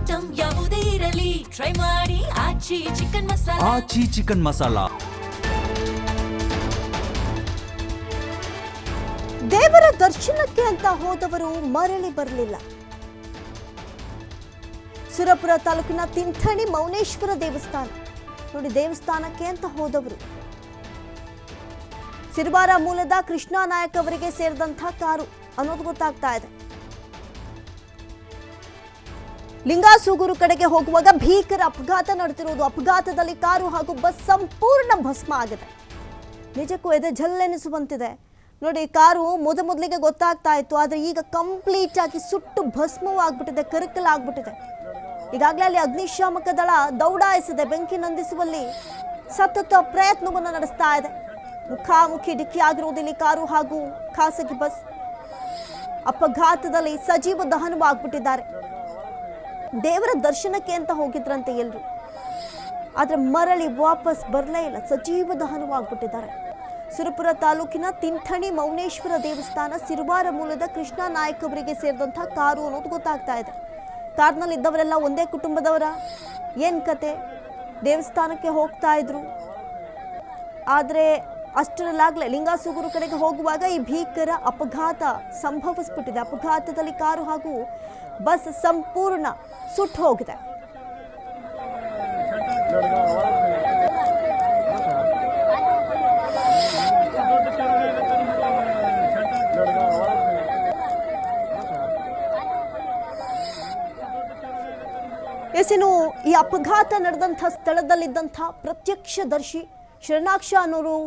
Item ಯಾವುದೇ ಇರಲಿ try ಮಾಡಿ ಆಚಿ ಚಿಕನ್ ಮಸಾಲಾ. ಆಚಿ ಚಿಕನ್ ಮಸಾಲಾ. ದೇವರ ದರ್ಶನಕ್ಕೆ ಅಂತ ಹೋದವರು ಮರಳಿ ಬರಲಿಲ್ಲ. ಸುರಪುರ ತಾಲೂಕಿನ ತಿಂಥಣಿ ಮೌನೇಶ್ವರ ದೇವಸ್ಥಾನ ನೋಡಿ, ದೇವಸ್ಥಾನಕ್ಕೆ ಅಂತ ಹೋದವರು ಸಿರವಾರ ಮೂಲದ ಕೃಷ್ಣ ನಾಯಕ್ ಅವರಿಗೆ ಸೇರಿದಂತಹ ಕಾರು ಅನ್ನೋದು ಗೊತ್ತಾಗ್ತಾ ಇದೆ. ಲಿಂಗಾಸೂಗೂರು ಕಡೆಗೆ ಹೋಗುವಾಗ ಭೀಕರ ಅಪಘಾತ ನಡೆದಿರುವುದು. ಅಪಘಾತದಲ್ಲಿ ಕಾರು ಹಾಗೂ ಬಸ್ ಸಂಪೂರ್ಣ ಭಸ್ಮ ಆಗಿದೆ. ನಿಜಕ್ಕೂ ಎದೆ ಝಲ್ಲೆನಿಸುವಂತಿದೆ ನೋಡಿ. ಕಾರು ಮೊದಲಿಗೆ ಗೊತ್ತಾಗ್ತಾ ಇತ್ತು, ಆದರೆ ಈಗ ಕಂಪ್ಲೀಟ್ ಆಗಿ ಸುಟ್ಟು ಭಸ್ಮವಾಗ್ಬಿಟ್ಟಿದೆ, ಕರಕಲಾಗ್ಬಿಟ್ಟಿದೆ. ಈಗಾಗಲೇ ಅಲ್ಲಿ ಅಗ್ನಿಶಾಮಕ ದಳ ದೌಡಾಯಿಸಿದೆ. ಬೆಂಕಿ ನಂದಿಸುವಲ್ಲಿ ಸತತ ಪ್ರಯತ್ನವನ್ನು ನಡೆಸ್ತಾ ಇದೆ. ಮುಖಾಮುಖಿ ಡಿಕ್ಕಿ ಆಗಿರುವುದಿಲ್ಲ ಕಾರು ಹಾಗೂ ಖಾಸಗಿ ಬಸ್. ಅಪಘಾತದಲ್ಲಿ ಸಜೀವ ದಹನವಾಗ್ಬಿಟ್ಟಿದ್ದಾರೆ. ದೇವರ ದರ್ಶನಕ್ಕೆ ಅಂತ ಹೋಗಿದ್ರಂತೆ ಎಲ್ಲರೂ, ಆದ್ರೆ ಮರಳಿ ವಾಪಸ್ ಬರಲೇ ಇಲ್ಲ, ಸಜೀವ ದಹನವಾಗ್ಬಿಟ್ಟಿದ್ದಾರೆ. ಸುರಪುರ ತಾಲೂಕಿನ ತಿಂಥಣಿ ಮೌನೇಶ್ವರ ದೇವಸ್ಥಾನ ಸಿರವಾರ ಮೂಲದ ಕೃಷ್ಣ ನಾಯಕ್ ಅವರಿಗೆ ಸೇರಿದಂತಹ ಕಾರು ಅನ್ನೋದು ಗೊತ್ತಾಗ್ತಾ ಇದೆ. ಕಾರ್ನಲ್ಲಿ ಇದ್ದವರೆಲ್ಲ ಒಂದೇ ಕುಟುಂಬದವರ, ಏನ್ ಕತೆ? ದೇವಸ್ಥಾನಕ್ಕೆ ಹೋಗ್ತಾ ಇದ್ರು, ಆದರೆ ಅಷ್ಟರಲ್ಲಾಗಲೇ ಲಿಂಗಾಸೂಗೂರು ಕಡೆಗೆ ಹೋಗುವಾಗ ಈ ಭೀಕರ ಅಪಘಾತ ಸಂಭವಿಸ್ಬಿಟ್ಟಿದೆ. ಅಪಘಾತದಲ್ಲಿ ಕಾರು ಹಾಗೂ ಬಸ್ ಸಂಪೂರ್ಣ ಸುಟ್ಟು ಹೋಗಿದೆ. ಇನ್ನು ಈ ಅಪಘಾತ ನಡೆದಂಥ ಸ್ಥಳದಲ್ಲಿದ್ದಂಥ ಪ್ರತ್ಯಕ್ಷದರ್ಶಿ ಶರಣಾಕ್ಷ ಅನ್ನೋರು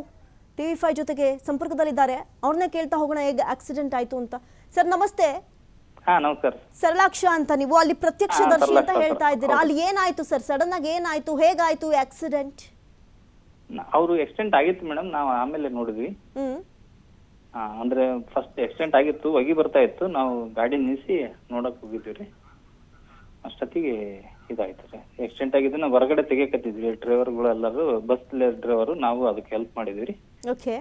TV5 ಜೊತೆಗೆ ಸಂಪರ್ಕದಲ್ಲಿದ್ದಾರೆ. ಅವ್ರನ್ನೇ ಕೇಳ್ತಾ ಹೋಗೋಣ ಹೇಗೆ ಆಕ್ಸಿಡೆಂಟ್ ಆಯ್ತು ಅಂತ. ಸರ್ ನಮಸ್ತೆ. ನಮಸ್ಕಾರ. ಸರಳಾಕ್ಷ ಅಂತ ನೀವು ಅಲ್ಲಿ ಪ್ರತ್ಯಕ್ಷದರ್ಶಿ ಅಂತ ಹೇಳ್ತಾ ಇದ್ದೀರಾ, ಅಲ್ಲಿ ಏನಾಯ್ತು ಸರ್? ಸಡನ್ ಆಗಿ ಏನಾಯ್ತು, ಹೇಗಾಯ್ತು ಆಕ್ಸಿಡೆಂಟ್? ಅವರು ಆಕ್ಸಿಡೆಂಟ್ ಆಗಿತ್ತು ಮೇಡಮ್, ನಾವು ಆಮೇಲೆ ನೋಡಿದ್ವಿ. ಅಂದ್ರೆ ಫಸ್ಟ್ ಆಕ್ಸಿಡೆಂಟ್ ಆಗಿತ್ತು, ಹೊಗೆ ಬರ್ತಾ ಇತ್ತು, ನಾವು ಗಾಡಿ ನಿಲ್ಲಿಸಿ ನೋಡಕ್ ಹೋಗಿದ್ವಿ ರೀ. ಅಷ್ಟೊತ್ತಿಗೆ ಇದಾಯ್ತು ರೀ. ಆಕ್ಸಿಡೆಂಟ್ ಆಗಿದ್ದು ನಾವು ಹೊರಗಡೆ ತೆಗಿಯಕತ್ತಿದ್ವಿ, ಡ್ರೈವರ್ಗಳು ಎಲ್ಲರೂ, ಬಸ್ ಡ್ರೈವರು ನಾವು ಅದಕ್ಕೆ ಹೆಲ್ಪ್ ಮಾಡಿದ್ವಿ ರೀ. ಓಕೆ.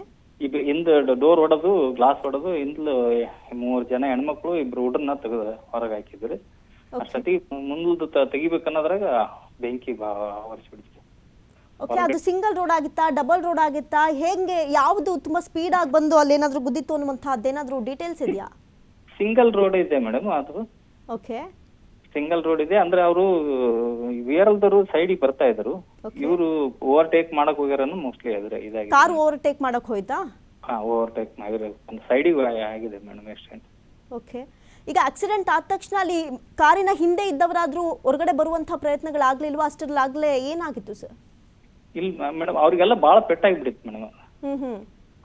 ಈಗ ಹಿಂದ ಡೋರ್ ಹೊಡೆದು ಗ್ಲಾಸ್ ಹೊಡೆದು ಹಿಂದ್ಲು 3 ಜನ ಹೆಣ್ಮಕ್ಳು 2 ಹುಡುಗರನ್ನ ತೆಗೆದು ಹೊರಗೆ ಹಾಕಿದ್ರಿ. ಅಷ್ಟೊತ್ತಿಗೆ ಮುಂದಲ್ದು ತೆಗಿಬೇಕನ್ನೋದ್ರಾಗ ಬೆಂಕಿ ಹೊರಿಸ್ಬಿಡ್ತು. ಓಕೆ, ಅದು ಸಿಂಗಲ್ ರೋಡ್ ಆಗಿತ್ತಾ, ಡಬಲ್ ರೋಡ್ ಆಗಿತ್ತಾ, ಹೆಂಗೆ, ಯಾವುದು ತುಂಬಾ ಸ್ಪೀಡ್ ಆಗಿ ಬಂದು ಅಲ್ಲಿ ಏನಾದ್ರು ಗುದ್ದಿತ್ತು ಅನ್ನುವಂತಹದ್ದೇನಾದ್ರೂ ಡೀಟೇಲ್ಸ್ ಇದೆಯಾ? ಸಿಂಗಲ್ ರೋಡ್ ಇದೆ ಮೇಡಮ್, ಅದು ಓಕೆ ಸಿಂಗಲ್ ರೋಡ್ ಇದೆ. ಅಂದ್ರೆ ಅವರು ವಿಆರ್ಎಲ್ದವರು ಸೈಡಿಗೆ ಬರ್ತಾ ಇದ್ರು, ಇವರು ಓವರ್ಟೇಕ್ ಮಾಡಕ್ ಹೋಗ್ಯಾರನ್ನು ಮೋಸ್ಟ್ಲಿ ಇದಾಗಿದೆ. ಕಾರ್ ಓವರ್ಟೇಕ್ ಮಾಡಕ್ ಹೋಯ್ತಾ? ಓವರ್ಟೇಕ್ ಮಾಡಿರೋ ಸೈಡಿಗೆ ಆಗಿದೆ ಮೇಡಮ್ ಆಕ್ಸಿಡೆಂಟ್. ಓಕೆ. ಈಗ ಆಕ್ಸಿಡೆಂಟ್ ಆದ ತಕ್ಷಣ ಅಲ್ಲಿ ಕಾರಿನ ಹಿಂದೆ ಇದ್ದವರಾದ್ರೂ ಹೊರಗಡೆ ಬರುವಂತಹ ಪ್ರಯತ್ನಗಳಾಗ್ಲಿಲ್ವಾ? ಅಷ್ಟರಲ್ಲಾಗ್ಲೇ ಏನಾಗಿತ್ತು ಸರ್? ಇಲ್ಲ ಮೇಡಮ್, ಅವ್ರಿಗೆಲ್ಲ ಬಹಳ ಪೆಟ್ಟಾಗಿಬಿಟ್ಟಿತ್ತು ಮೇಡಮ್.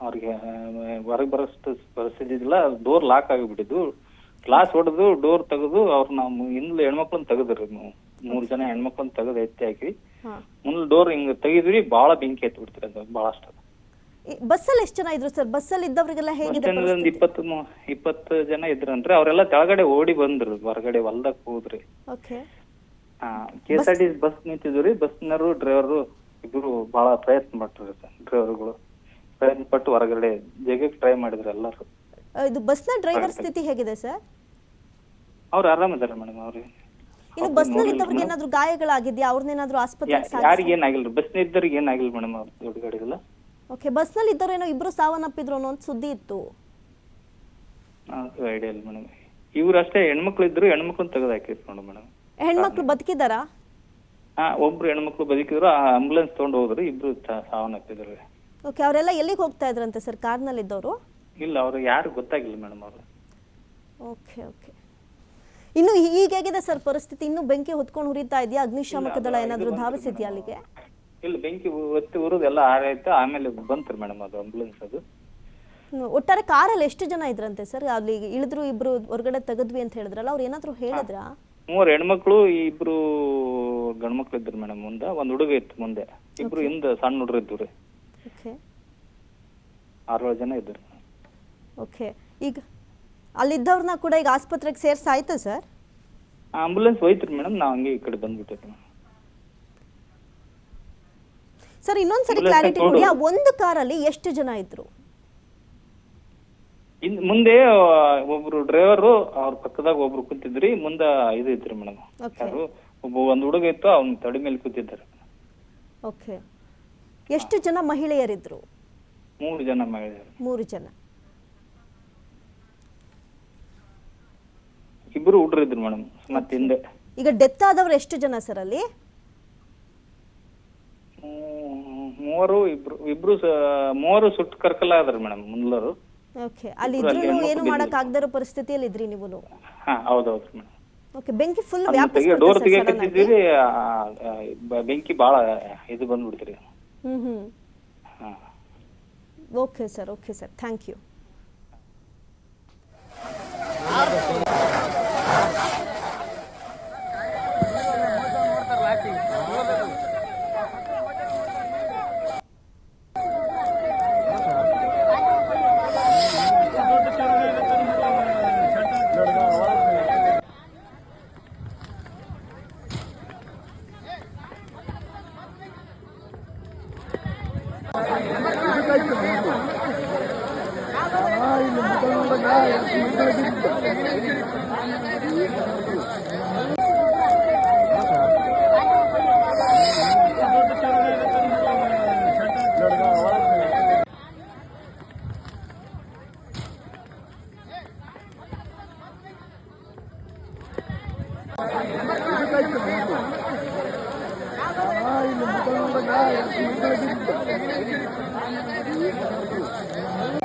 ಅವ್ರಿಗೆ ಹೊರಗೆ ಬರೋಷ್ಟು ಪರಿಸ್ಥಿತಿ ಇಲ್ಲ, ಡೋರ್ ಲಾಕ್ ಆಗಿಬಿಟ್ಟಿದ್ದು. ಗ್ಲಾಸ್ ಹೊಡೆದು ಡೋರ್ ತೆಗೆದು ಅವ್ರನ್ನ ಹಿಂದ್ಲು ಹೆಣ್ಮಕ್ಳನ್ನ ತೆಗೆದ್ರಿ. 3 ಜನ ಹೆಣ್ಮಕ್ಳನ್ನ ತೆಗೆದು ಎತ್ತಿ ಹಾಕಿ ಮುಂದ್ ಡೋರ್ ಹಿಂಗ್ ತೆಗಿದ್ರಿ, ಬಹಳ ಬೆಂಕಿ ಎತ್ತಿ ಬಿಡ್ತೀರಿ. ಅದು ಬಹಳಷ್ಟು. ಬಸ್ಸಲ್ಲಿ ಎಷ್ಟು ಜನ ಇದ್ರು ಸರ್? ಬಸ್ಸಲ್ಲಿ ಇದ್ದವರಿಗೆಲ್ಲ ಹೇಗಿದೆ? ಒಂದು 20 ಜನ ಇದ್ರಂದ್ರೆ ಅವರೆಲ್ಲ ಕೆಳಗಡೆ ಓಡಿ ಬಂದ್ರು, ಹೊರಗಡೆ ಹೊಲ್ದಕ್ ಹೋದ್ರಿ. ಓಕೆ. KSRTC ಬಸ್ ನಿಂತಿದ್ರಿ, ಬಸ್ನವರು ಡ್ರೈವರು ಇಬ್ರು ಬಹಳ ಪ್ರಯತ್ನ ಪಟ್ರು. ಡ್ರೈವರ್ಗಳು ಪ್ರಯತ್ನ ಪಟ್ಟು ಹೊರಗಡೆ ಜಗಕ್ಕೆ ಟ್ರೈ ಮಾಡಿದ್ರು ಎಲ್ಲರೂ. ಇದು ಬಸ್ನ ಡ್ರೈವರ್ ಸ್ಥಿತಿ ಹೇಗಿದೆ ಸರ್? ಅವ್ರು ಆರಾಮಿದ್ದಾರೆ ಮೇಡಮ್. ಅವ್ರಿಗೆ ಇನ್ನು ಬಸ್ನಲ್ಲಿ ಇದ್ದವ್ರಿಗೆ ಏನಾದ್ರು ಗಾಯಗಳಾಗಿದ್ಯಾ? ಅವ್ರನ್ನೇನಾದ್ರು ಆಸ್ಪತ್ರೆಗೆ ಯಾರಿಗೆ ಏನಾಗಿಲ್ಲ, ಬಸ್ ಇದ್ದವ್ರಿಗೆ ಏನಾಗಿಲ್ಲ ಮೇಡಮ್, ಅವ್ರು ದೊಡ್ಡ ಗಾಡಿ ಇಲ್ಲ. ಓಕೆ. ಬಸ್ನಲ್ಲಿ ಇದ್ದವ್ರೇನೋ 2 ಸಾವನ್ನಪ್ಪಿದ್ರು ಅನ್ನೋ ಒಂದು ಸುದ್ದಿ ಇತ್ತು. ಐಡಿಯಾ ಇಲ್ಲ ಮೇಡಮ್. ಇವ್ರು ಅಷ್ಟೇ ಹೆಣ್ಮಕ್ಳು ಇದ್ರು, ಹೆಣ್ಮಕ್ಳನ್ನ ತೆಗೆದು ಹಾಕಿದ್ರು ನೋಡಿ ಮೇಡಮ್. ಹೆಣ್ಮಕ್ಳು ಬದುಕಿದಾರಾ? ಒಬ್ರು ಹೆಣ್ಮಕ್ಳು ಬದುಕಿದ್ರು, ಆಂಬುಲೆನ್ಸ್ ತಗೊಂಡು ಹೋದ್ರು, 2 ಸಾವನ್ನಪ್ಪಿದ್ರು. ಓಕೆ. ಅವರೆಲ್ಲ ಎಲ್ಲಿಗೆ ಹೋಗ್ತಾ ಇದ್ರಂತೆ ಸರ್ ಕಾರ್ನಲ್ಲಿ ಇದ್ದವರು? ಇಲ್ಲ, ಅವ್ರು ಯಾರು ಗೊತ್ತಾಗಿಲ್ಲ ಮೇಡಮ್ ಅವರು. Okay okay. ಇನ್ನು ಈಗ ಹೇಗಿದೆ ಸರ್ ಪರಿಸ್ಥಿತಿ? ಇನ್ನು ಬೆಂಕಿ ಹೊತ್ಕೊಂಡು ಹುರಿತಾ ಇದೆಯಾ? ಅಗ್ನಿಶಾಮಕ ದಳ ಏನಾದರೂ ಧಾವಿಸಿದ್ಯಾ ಅಲ್ಲಿಗೆ? ಇಲ್ಲ, ಬೆಂಕಿ ಒತ್ತಿ ಉರಿದೆಲ್ಲ ಆರಾಯ್ತು, ಆಮೇಲೆ ಬಂತ್ರಿ ಮೇಡಮ್ ಅದು ಆಂಬುಲೆನ್ಸ್. ಅದು ಒಟ್ಟಾರೆ ಕಾರಲ್ಲಿ ಎಷ್ಟು ಜನ ಇದ್ರಂತೆ ಸರ್? ಅಲ್ಲಿ ಇಳಿದ್ರು, 2 ಹೊರಗಡೆ ತೆಗೆದ್ವಿ ಅಂತ ಹೇಳಿದ್ರಲ್ಲ, ಅವ್ರು ಏನಾದರೂ ಹೇಳಿದ್ರಾ? 3 ಹೆಣ್ಮಕ್ಳು 2 ಗಂಡ್ಮಕ್ಳು ಇದ್ರು ಮೇಡಮ್. ಮುಂದೆ 1 ಹುಡುಗ ಇತ್ತು, ಮುಂದೆ 2 ಹಿಂದೆ ಸಣ್ಣ ಹುಡುಗರು ಇದ್ರು ರೀ. ಓಕೆ. 6-7 ಜನ ಇದ್ರು. ಓಕೆ. ಈಗ ಅಲ್ಲಿದ್ದವ್ರನ್ನ ಕೂಡ ಈಗ ಆಸ್ಪತ್ರೆಗೆ ಸೇರ್ಸಾಯ್ತಾ ಸರ್? ಆಂಬುಲೆನ್ಸ್ ಹೋಯ್ತ್ರಿ ಮೇಡಮ್, ನಾವು ಹಂಗೆ ಈ ಕಡೆ ಬಂದ್ಬಿಟ್ಟಿದ್ವಿ. ಸರ್ ಇನ್ನೊಂದ್ಸರಿ ಕ್ಲಾರಿಟಿ ಕೊಡಿ, ಆ ಒಂದು ಕಾರಲ್ಲಿ ಎಷ್ಟು ಜನ ಇದ್ರು? ಮುಂದೆ ಒಬ್ರು ಡ್ರೈವರು, ಅವ್ರ ಪಕ್ಕದಾಗ ಒಬ್ರು ಕೂತಿದ್ರಿ, ಮುಂದ ಇದು ಇದ್ರಿ ಮೇಡಮ್, ಯಾರು ಒಂದು ಹುಡುಗ ಇತ್ತು, ಅವ್ನ ತಡಿ ಮೇಲೆ ಕೂತಿದ್ದಾರೆ. ಓಕೆ. ಎಷ್ಟು ಜನ ಮಹಿಳೆಯರಿದ್ರು? 3 ಜನ ಮಹಿಳೆಯರು. 3 ಜನ. ಇಬ್ರು ಹುಡುಗರು ಇದ್ರು ಮೇಡಮ್. ಮತ್ತೆ ಹಿಂದೆ ಈಗ ಡೆತ್ ಆದವರು ಎಷ್ಟು ಜನ ಸರ್ ಅಲ್ಲಿ? 3 ಸುಟ್ಟು ಕರ್ಕಲಾದ್ರಿ ಮೇಡಮ್ ಮುಂದ್ಲರು. ಓಕೆ. ಅಲ್ಲಿ ಇದ್ರೂ ಏನು ಮಾಡಕ್ ಆಗದಿರೋ ಪರಿಸ್ಥಿತಿಯಲ್ಲಿ ಇದ್ರಿ ನೀವು? ಹಾ ಹೌದೌದು ಮೇಡಮ್. ಓಕೆ. ಬೆಂಕಿ ಫುಲ್ ಡೋರ್ ತೆಗಿಯಕತ್ತಿದ್ದೀರಿ, ಬೆಂಕಿ ಬಾಳ ಇದು ಬಂದ್ಬಿಡ್ತೀರಿ. Okay sir, okay sir, thank you. ಇಲ್ಲಿ